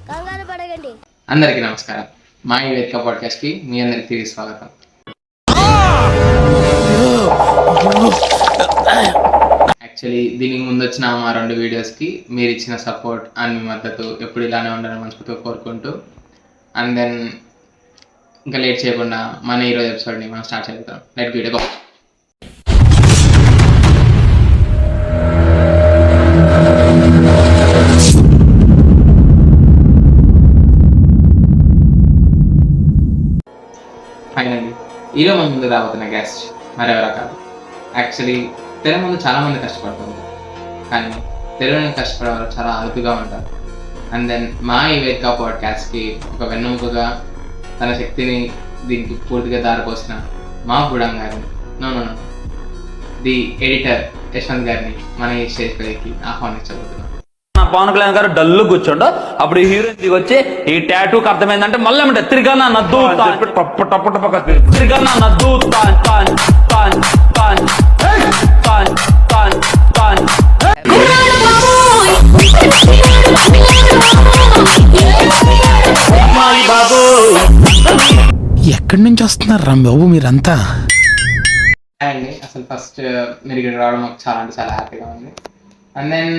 కంగారు పడకండి. అందరికీ నమస్కారం. మా ఈ వేదిక పాడ్కాస్ట్కి మీ అందరికి తిరిగి స్వాగతం. యాక్చువల్లీ దీనికి ముందు వచ్చిన మా 2 వీడియోస్కి మీరు ఇచ్చిన సపోర్ట్ అండ్ మీ మద్దతు ఎప్పుడు ఇలానే ఉండాలని మనస్ఫూర్తిగా కోరుకుంటూ అండ్ దెన్ ఇంకా లేట్ చేయకుండా మన ఈరోజు ఎపిసోడ్ని మనం స్టార్ట్ చేద్దాం. Let video go. ఫైనల్లీ ఈరోజు మన ముందు రాబోతున్న గెస్ట్ మరెవరో కాదు. యాక్చువల్లీ తెర ముందు చాలామంది కష్టపడుతుంది, కానీ తెర మీద కష్టపడే వాళ్ళు చాలా అదుపుగా ఉంటారు. అండ్ దెన్ మా ఈ వేదిక పాడ్కాస్ట్కి ఒక వెన్నెముకగా తన శక్తిని దీనికి పూర్తిగా దారిపోసిన మా బుడం గారిని ది ఎడిటర్ యశ్వంత్ గారిని మన ఈ స్టేజ్ పైకి ఆహ్వానించబోతున్నాం. పవన్ కళ్యాణ్ గారు డల్లు కూర్చోండు. అప్పుడు హీరోయిన్ దిగి వచ్చి ఈ టాటూకి అర్థమైందంటే మళ్ళీ ఏమంటే తిరిగా నా నద్దు తిరిగా నా నద్దు ఎక్కడి నుంచి వస్తున్నారు రా బాబు మీరంతా? అండ్ అసలు ఫస్ట్ మీరు ఇక్కడ రావడం మాకు చాలా అంటే చాలా హ్యాపీగా ఉంది. అండ్ దెన్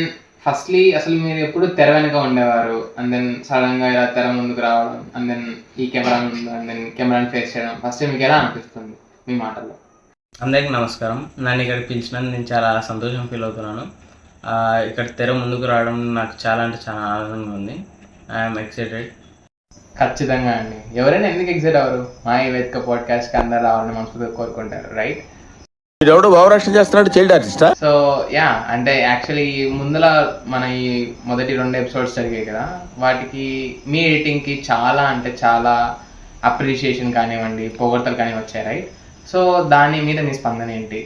ఫస్ట్లీ అసలు మీరు ఎప్పుడు తెర వెనుక ఉండేవారు, అండ్ దెన్ సడన్గా ఇలా తెర ముందుకు రావడం, అండ్ దెన్ ఈ కెమెరా ముందు అండ్ దెన్ కెమెరాని ఫేస్ చేయడం ఫస్ట్ మీకు ఎలా అనిపిస్తుంది మీ మాటల్లో? అందరికీ నమస్కారం. నన్ను ఇక్కడికి పిలిచినందుకు నేను చాలా సంతోషం ఫీల్ అవుతున్నాను. ఇక్కడ తెర ముందుకు రావడం నాకు చాలా అంటే చాలా ఆనందంగా ఉంది. I'm excited. ఖచ్చితంగా అండి, ఎవరైనా ఎందుకు ఎగ్జైట్ అవ్వరు? మా ఈ వేదిక పాడ్కాస్ట్కి అందరు రావాలని మనస్ఫూర్తిగా కోరుకుంటారు, రైట్? ఎవడో భావరక్షణ చేస్తున్నాడు, చైల్డ్ ఆర్టిస్టా? సో యా, అంటే యాక్చువల్లీ ముందులా మన ఈ మొదటి 2 ఎపిసోడ్స్ జరిగాయి కదా, వాటికి మీ ఎడిటింగ్కి చాలా అంటే చాలా అప్రిషియేషన్ కానివ్వండి, పొగడ్తలు కానివ్వండి వచ్చాయి, రైట్? సో దాని మీద మీ స్పందన ఏంటి?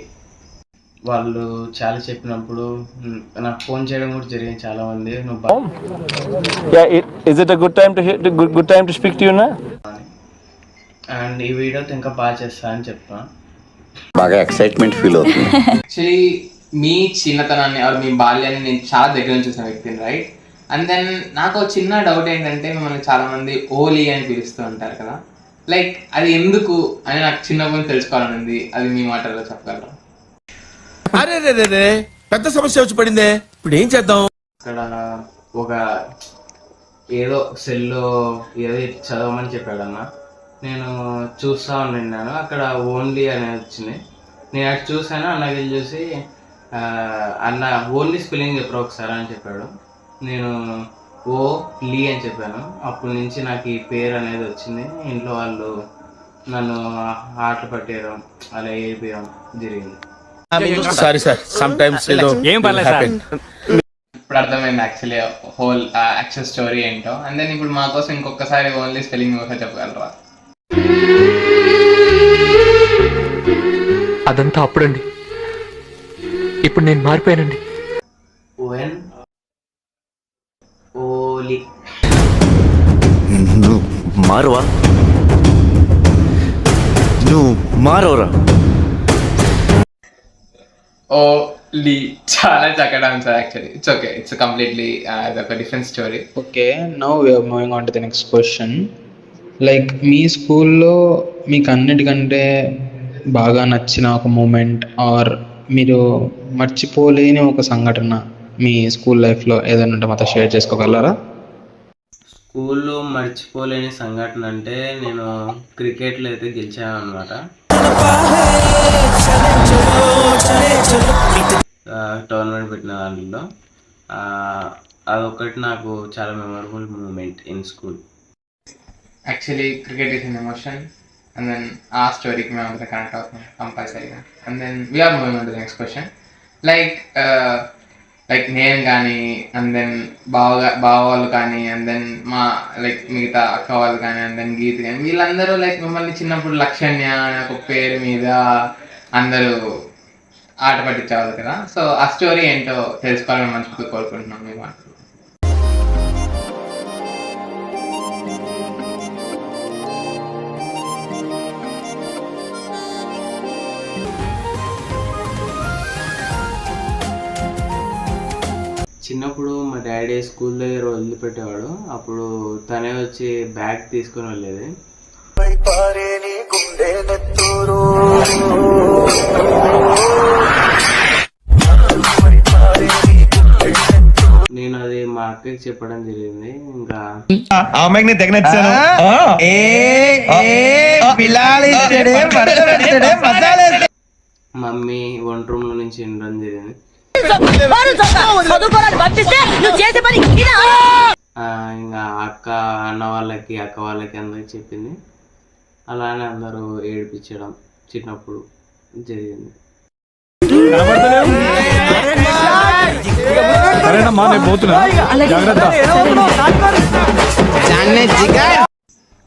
వాళ్ళు చాలా చెప్పినప్పుడు నాకు ఫోన్ చేయడం కూడా జరిగింది చాలా మంది. అండ్ ఈ వీడియోతో ఇంకా బాగా చేస్తా అని చెప్తాను. బాగా ఎక్సైట్మెంట్ ఫీల్ అవుతుంది. యాక్చువల్లీ మీ చిన్నతనాన్ని ఆర్ మీ బాల్యాన్ని నేను చాలా దగ్గర నుంచి చూసిన వ్యక్తిని, రైట్? అండ్ దెన్ నాకు చిన్న డౌట్ ఏంటంటే, మిమ్మల్ని చాలా మంది ఓలీ అని పిలుస్తూ ఉంటారు కదా, లైక్ అది ఎందుకు అని నాకు చిన్నప్పుడు తెలుసుకోవాలని ఉంది. అది మీ మాటల్లో చెప్పగలరా? అరే రే పెద్ద సమస్య వచ్చి పడిందే, ఇప్పుడు ఏం చేద్దాం? అక్కడ ఒక ఏదో సెల్లో ఏదో చదవమని చెప్పాడు అన్న. నేను చూస్తూ ఉన్నాను, అక్కడ ఓన్లీ అనేది వచ్చింది. నేను అటు చూసాను, అన్నకి వెళ్ళి చూసి అన్న ఓన్లీ స్పెల్లింగ్ చెప్పరు ఒకసారి అని చెప్పాడు. నేను ఓ లీ అని చెప్పాను. అప్పటి నుంచి నాకు ఈ పేరు అనేది వచ్చింది. ఇంట్లో వాళ్ళు నన్ను ఆటలు పట్టేయడం అలా ఏడిపోయడం జరిగింది. సారీ సార్, సమ్ టైమ్స్ ఇప్పుడు అర్థమైంది యాక్చువల్లీ హోల్ యాక్చువల్ స్టోరీ ఏంటో. అండ్ దెన్ ఇప్పుడు మా కోసం ఇంకొకసారి ఓన్లీ స్పెల్లింగ్ ఒకసారి చెప్పగలరా? అదంతా అప్పుడండి, ఇప్పుడు నేను మారిపోయానండి. ఓఎన్ ఓలీ. నువ్వు మారువా, నువ్వు మారవరా? ఓ లీ, చాలా చక్కగా answer. Actually it's okay, it's completely ఒక different story. Okay, now we're moving on to the next question. Like మీ స్కూల్లో మీకు అన్నిటికంటే బాగా నచ్చిన ఒక మూమెంట్ ఆర్ మీరు మర్చిపోలేని ఒక సంఘటన మీ స్కూల్ లైఫ్లో ఏదైనా ఉంటే మాతో షేర్ చేసుకోగలరా? స్కూల్లో మర్చిపోలేని సంఘటన అంటే నేను క్రికెట్లో అయితే గెలిచాను అనమాట. టోర్నమెంట్ పెట్టిన దాంట్లో అదొకటి నాకు చాలా memorable moment in school. Actually cricket is an emotion, and then ఆ స్టోరీకి మేము అంతా కనెక్ట్ అవుతున్నాం కంపల్సరీగా. And then we're moving on to the next question. Like నేను కానీ, అండ్ దెన్ బావ వాళ్ళు కానీ, అండ్ దెన్ మా లైక్ మిగతా అక్క వాళ్ళు కానీ, అండ్ దెన్ గీత కానీ, వీళ్ళందరూ లైక్ మిమ్మల్ని చిన్నప్పుడు లక్షణ్య అనే ఒక పేరు మీద అందరూ ఆట పట్టించేవాళ్ళు కదా. సో ఆ స్టోరీ ఏంటో తెలుసుకోవాలని మంచిగా కోరుకుంటున్నాం మీ మాటలు. చిన్నప్పుడు మా డాడీ స్కూల్ దగ్గర వదిలిపెట్టేవాడు. అప్పుడు తనే వచ్చి బ్యాగ్ తీసుకొని వెళ్ళేది. నేను అది మా అక్కకి చెప్పడం జరిగింది. ఇంకా మమ్మీ వంట రూమ్ లో నుంచి వినడం జరిగింది. ఇంకా అక్క అన్న వాళ్ళకి అక్క వాళ్ళకి అందరికి చెప్పింది. అలానే అందరూ ఏడిపించడం చిన్నప్పుడు జరిగింది.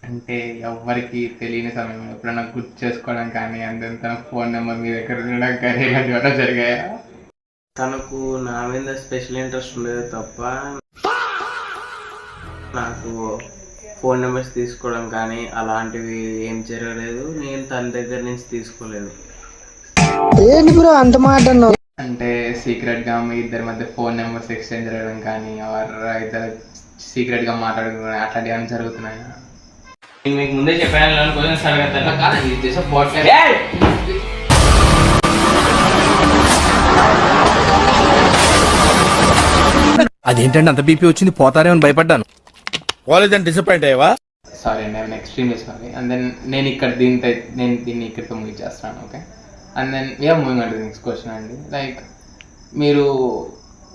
అంటే ఎవరికి తెలియని సమయంలో ఎప్పుడైనా గుర్తు చేసుకోవడం కానీ అందరి తన ఫోన్ నెంబర్ మీ దగ్గర ఉండడం కానీ ఇలాంటివి ఏమైనా జరిగాయా? తనకు నా మీద స్పెషల్ ఇంట్రెస్ట్ ఉండేది తప్ప నాకు ఫోన్ నెంబర్స్ తీసుకోవడం కానీ అలాంటివి ఏం జరగలేదు. నేను తన దగ్గర నుంచి తీసుకోలేదు. అంటే సీక్రెట్ గా మీ ఇద్దరి మధ్య ఫోన్ నెంబర్స్ ఎక్స్చేంజ్ జరగడం కానీ ఇద్దరు సీక్రెట్ గా మాట్లాడుకోవడం అట్లాంటివి ఏమైనా జరుగుతున్నాయా? నేను మీకు ముందే చెప్పాను క్వశ్చన్స్ అడగద్దా? కాదండి, అదేంటంటే అంత బీపీ వచ్చింది, పోతారేమని భయపడ్డాను. పోలేదని డిసప్పాయింట్ అయ్యావా? సారీ అండి, I extremely sorry. And then నేను దీన్ని ఇక్కడితో మూవ్ చేస్తాను. Okay, and then we're moving on to the next question అండి. లైక్ మీరు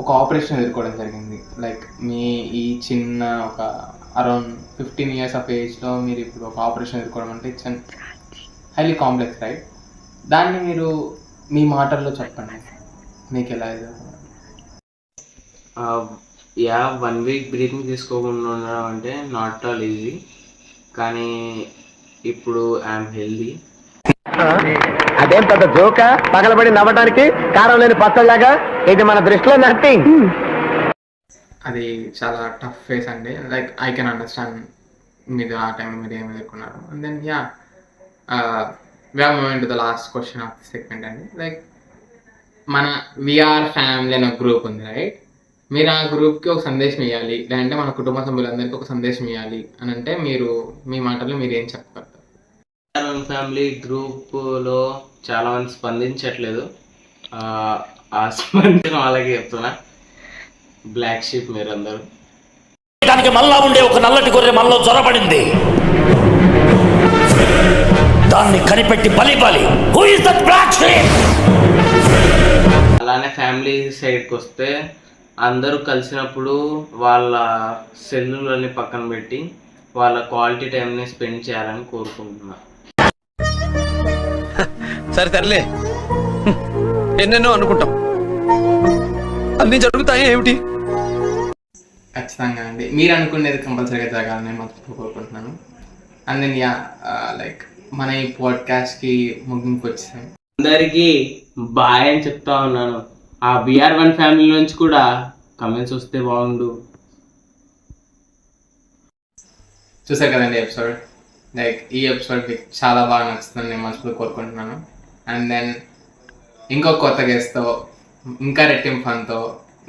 ఒక ఆపరేషన్ ఎదుర్కోవడం జరిగింది. లైక్ మీ ఈ చిన్న ఒక అరౌండ్ 15 years ఆఫ్ ఏజ్లో మీరు ఇప్పుడు ఒక ఆపరేషన్ ఎదుర్కోవడం అంటే it's and highly complex, right? దాన్ని మీరు మీ మాటల్లో చెప్పండి, మీకు ఎలా ఎదుర్కొన్నారు? 1 week బ్రీతింగ్ తీసుకోకుండా ఉండడం అంటే నాట్ ఆల్ ఈజీ. కానీ ఇప్పుడు ఐఎమ్ హెల్దీ. అదేం పెద్ద జోక పగలబడి నవ్వడానికి కారం లేని పచ్చళ్ళగా ఇది మన దృష్టిలో నథింగ్. అది చాలా టఫ్ ఫేస్ అండి. లైక్ ఐ కెన్ అండర్స్టాండ్ మీరు ఆ టైంలో మీరు ఏమి ఎదుర్కొన్నారు. And then we're moving to the last question of the segment అండి. లైక్ మన వీఆర్ ఫ్యామిలీ అనే గ్రూప్ ఉంది, రైట్? మీరు ఆ గ్రూప్కి ఒక సందేశం ఇవ్వాలి, లేదంటే మన కుటుంబ సభ్యులందరికీ ఒక సందేశం ఇవ్వాలి అని అంటే మీరు మీ మాటల్లో మీరు ఏం చెప్పగలుగుతారు? ఫ్యామిలీ గ్రూప్లో చాలా మంది స్పందించట్లేదు. ఆ స్పందించిన వాళ్ళకి చెప్తున్నా, బ్లాక్ షీప్ మీరందరూ. దానికి మళ్ళా ఉండే ఒక నల్లటి గొర్రె మనలో జ్వరపడింది. దాన్ని కనిపెట్టి బలి. Who is that black sheep? అలానే ఫ్యామిలీ సైడ్కి వస్తే అందరూ కలిసినప్పుడు వాళ్ళ సెల్లులని పక్కన పెట్టి వాళ్ళ క్వాలిటీ టైంని స్పెండ్ చేయాలని కోరుకుంటున్నా. సరే తరలే, ఎన్నెన్నో అనుకుంటాం, అన్ని జరుగుతాయి ఏమిటి? ఖచ్చితంగా అండి, మీరు అనుకునేది కంపల్సరీగా జరగాలని నేను కోరుకుంటున్నాను. అండ్ దెన్ లైక్ మన ఈ పాడ్కాస్ట్కి ముగింపు వచ్చాం. అందరికీ బాయ్ అని చెప్తా ఉన్నాను. ఆ BR1 ఫ్యామిలీ నుంచి కూడా కమెంట్స్ వస్తే బాగుండు. చూసారు కదండి ఎపిసోడ్. లైక్ ఈ ఎపిసోడ్ మీకు చాలా బాగా నచ్చుతుందని నేను మనసులో కోరుకుంటున్నాను. అండ్ దెన్ ఇంకో కొత్త గెస్ట్తో, ఇంకా రెట్టింపు ఫన్తో,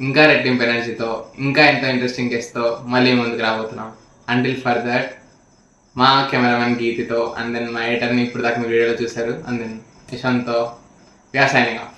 ఇంకా రెట్టింపు ఎనర్జీతో, ఇంకా ఎంతో ఇంట్రెస్టింగ్ గెస్ట్తో మళ్ళీ ముందుకు రాబోతున్నాం. అంటిల్ ఫర్ దట్ మా కెమెరామెన్ గీతితో, అండ్ దెన్ మా ఎడిటర్ని ఇప్పుడు దాకా మీరు వీడియోలో చూశారు, అండ్ దెన్ యశ్వంత్తో వీఆర్ సైనింగ్ ఆఫ్.